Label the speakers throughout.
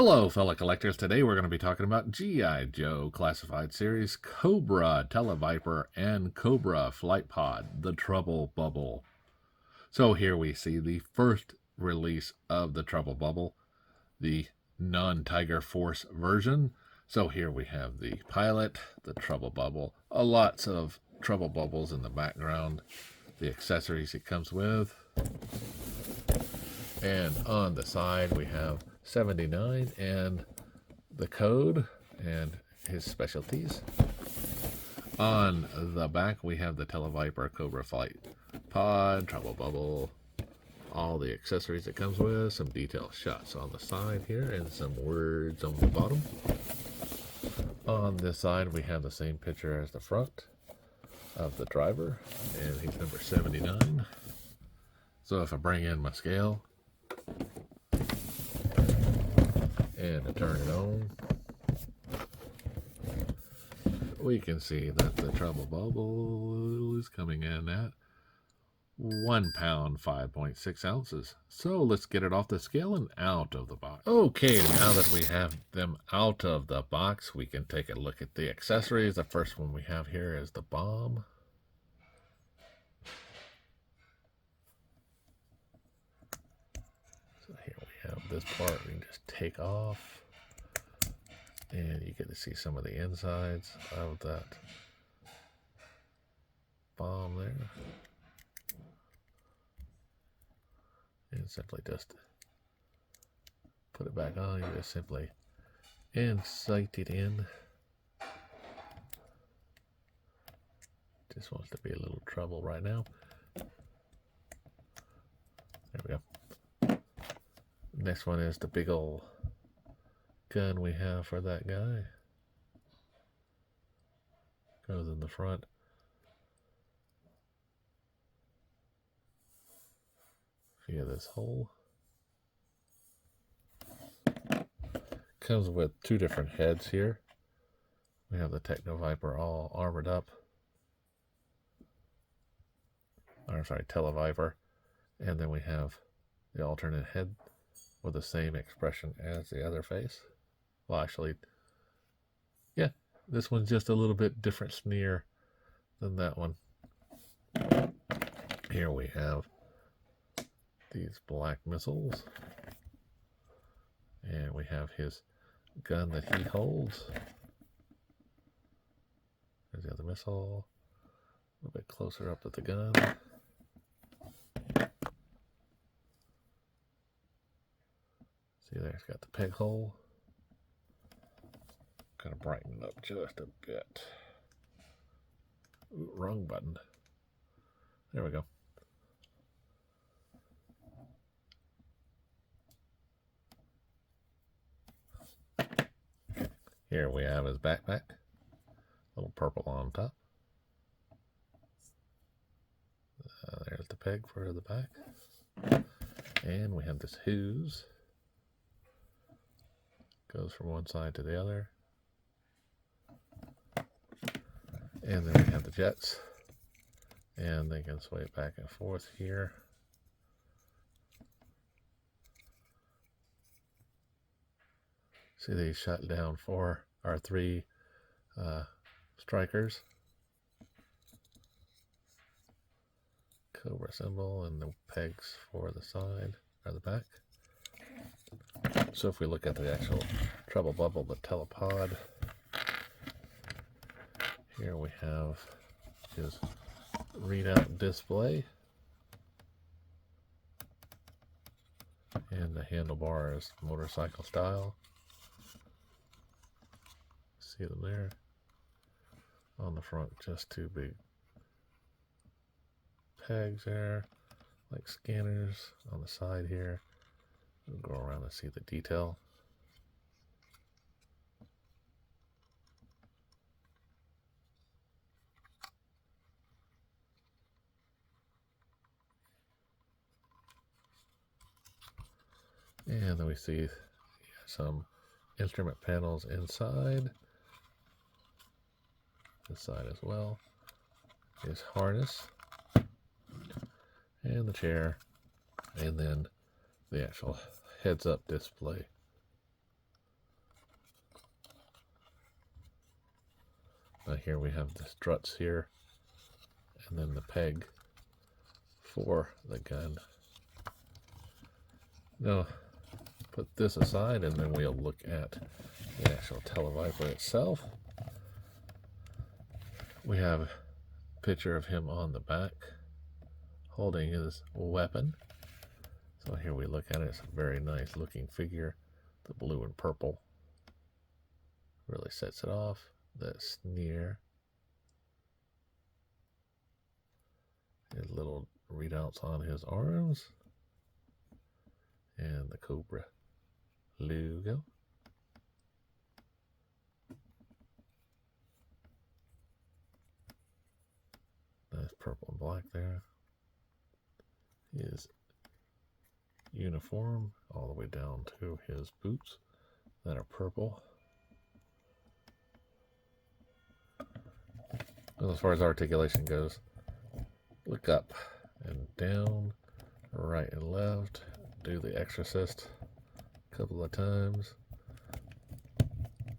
Speaker 1: Hello, fellow collectors. Today we're going to be talking about G.I. Joe Classified Series, Cobra, Televiper, and Cobra Flight Pod, the Trubble Bubble. So here we see the first release of the Trubble Bubble, the non-Tiger Force version. So here we have the pilot, the Trubble Bubble, lots of Trubble Bubbles in the background, the accessories it comes with. And on the side we have 79 and the code and his specialties. On the back we have the Televiper, Cobra Flight Pod, Trubble Bubble, all the accessories it comes with, some detailed shots on the side here, and some words on the bottom. On this side we have the same picture as the front of the driver, and he's number 79. So if I bring in my scale and I turn it on, we can see that the Trubble Bubble is coming in at 1 pound 5.6 ounces. So let's get it off the scale and out of the box. Okay, now that we have them out of the box, we can take a look at the accessories. The first one we have here is the bomb. So here we have this part we can just take off, and you get to see some of the insides of that bomb there. And simply just put it back on. You just simply insert it in. Just wants to be a little trouble right now. There we go. Next one is the big old gun we have for that guy. Goes in the front. Via this hole. Comes with two different heads here. We have the Techno Viper all armored up. Or sorry, Televiper. And then we have the alternate head with the same expression as the other face. Well, actually, yeah, this one's just a little bit different sneer than that one. Here we have these black missiles, and we have his gun that he holds. There's the other missile, a little bit closer up at the gun. See there, it's got the peg hole. Kind of brighten it up just a bit. Ooh, wrong button. There we go. Here we have his backpack, a little purple on top. There's the peg for the back. And we have this hose. Goes from one side to the other. And then we have the jets. And they can sway back and forth here. See, they shut down three strikers. Cobra symbol and the pegs for the side or the back. So if we look at the actual Trubble Bubble, the Telepod, here we have his readout display. And the handlebar is motorcycle style. See them there. On the front, just two big pegs there, like scanners. On the side here, we'll go around and see the detail. And then we see some instrument panels inside. This side as well. His harness. And the chair. And then the actual heads-up display. Here we have the struts here, and then the peg for the gun. Now, put this aside, and then we'll look at the actual Televiper itself. We have a picture of him on the back holding his weapon. So here we look at it. It's a very nice looking figure. The blue and purple really sets it off. The sneer. His little readouts on his arms. And the Cobra logo. Nice purple and black there. His uniform all the way down to his boots that are purple. Well, as far as articulation goes, look up and down, right and left. Do the Exorcist a couple of times.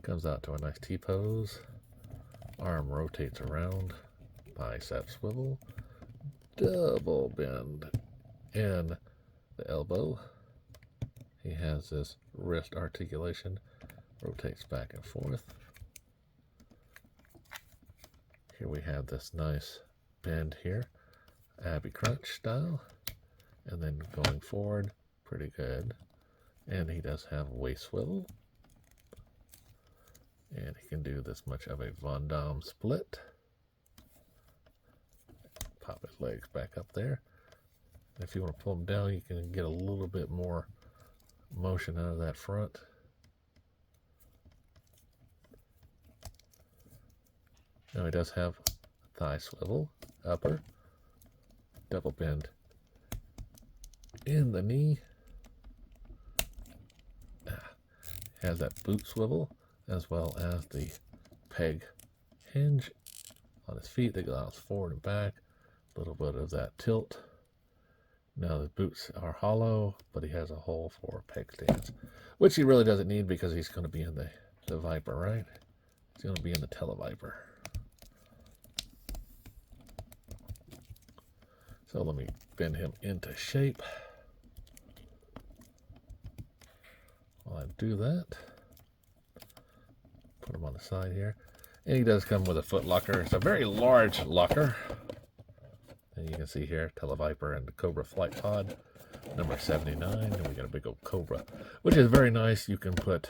Speaker 1: Comes out to a nice T-pose. Arm rotates around. Bicep swivel. Double bend in the elbow. He has this wrist articulation. Rotates back and forth. Here we have this nice bend here. Abby Crunch style. And then going forward, pretty good. And he does have waist swivel. And he can do this much of a Von Damme split. Pop his legs back up there. And if you want to pull him down, you can get a little bit more motion out of that front. Now he does have thigh swivel, upper, double bend in the knee. Has that boot swivel as well as the peg hinge on his feet that goes forward and back. A little bit of that tilt. Now the boots are hollow, but he has a hole for peg stands, which he really doesn't need because he's going to be in the Viper, right? He's going to be in the Televiper. So let me bend him into shape. While I do that, put him on the side here. And he does come with a foot locker. It's a very large locker. And you can see here, Televiper and the Cobra Flight Pod, number 79. And we got a big old Cobra, which is very nice. You can put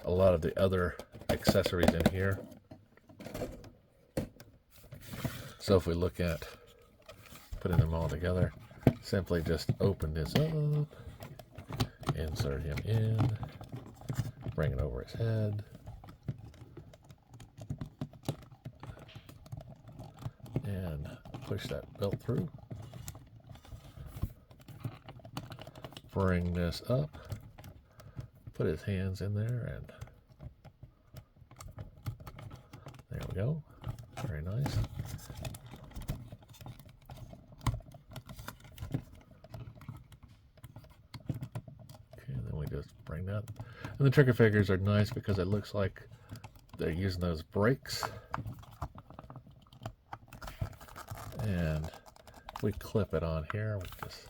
Speaker 1: a lot of the other accessories in here. So if we look at putting them all together, simply just open this up, insert him in, bring it over his head, and push that belt through. Bring this up, put his hands in there, and there we go. Very nice. Just bring that. And the trigger figures are nice because it looks like they're using those brakes. And we clip it on here. We just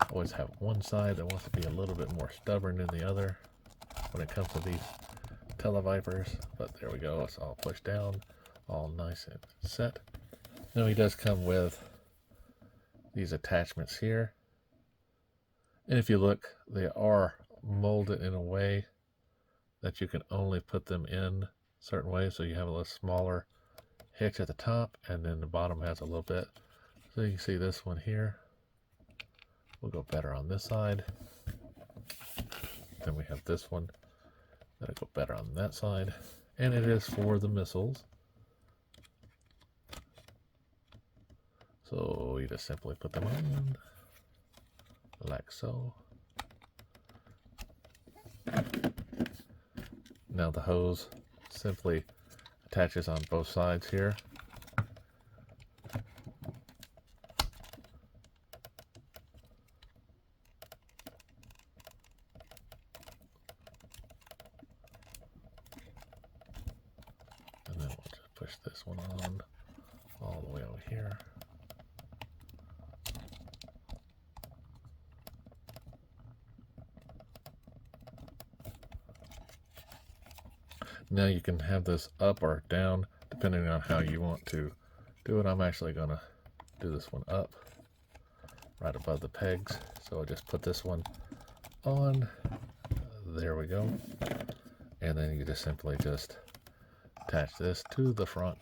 Speaker 1: always have one side that wants to be a little bit more stubborn than the other when it comes to these Televipers. But there we go. It's all pushed down, all nice and set. Now he does come with these attachments here. And if you look, they are molded in a way that you can only put them in certain ways. So you have a little smaller hitch at the top, and then the bottom has a little bit. So you can see this one here. We'll go better on this side. Then we have this one that'll go better on that side. And it is for the missiles. So you just simply put them on like so. Now the hose simply attaches on both sides here. And then we'll just push push this one on all the way over here. Now you can have this up or down depending on how you want to do it. I'm actually going to do this one up right above the pegs. So I'll just put this one on. There we go. And then you just simply just attach this to the front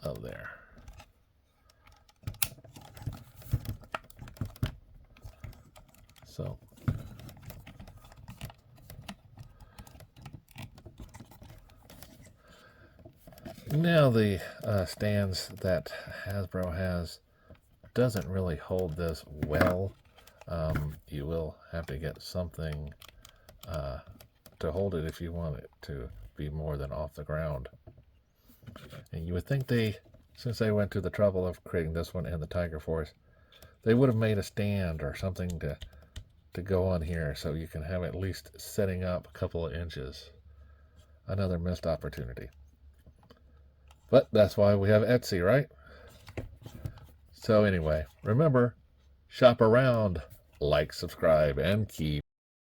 Speaker 1: of there. So now the stands that Hasbro has doesn't really hold this well. You will have to get something to hold it if you want it to be more than off the ground. And you would think since they went to the trouble of creating this one and the Tiger Force, they would have made a stand or something to go on here so you can have at least setting up a couple of inches. Another missed opportunity. But that's why we have Etsy, right? So anyway, remember, shop around, like, subscribe, and keep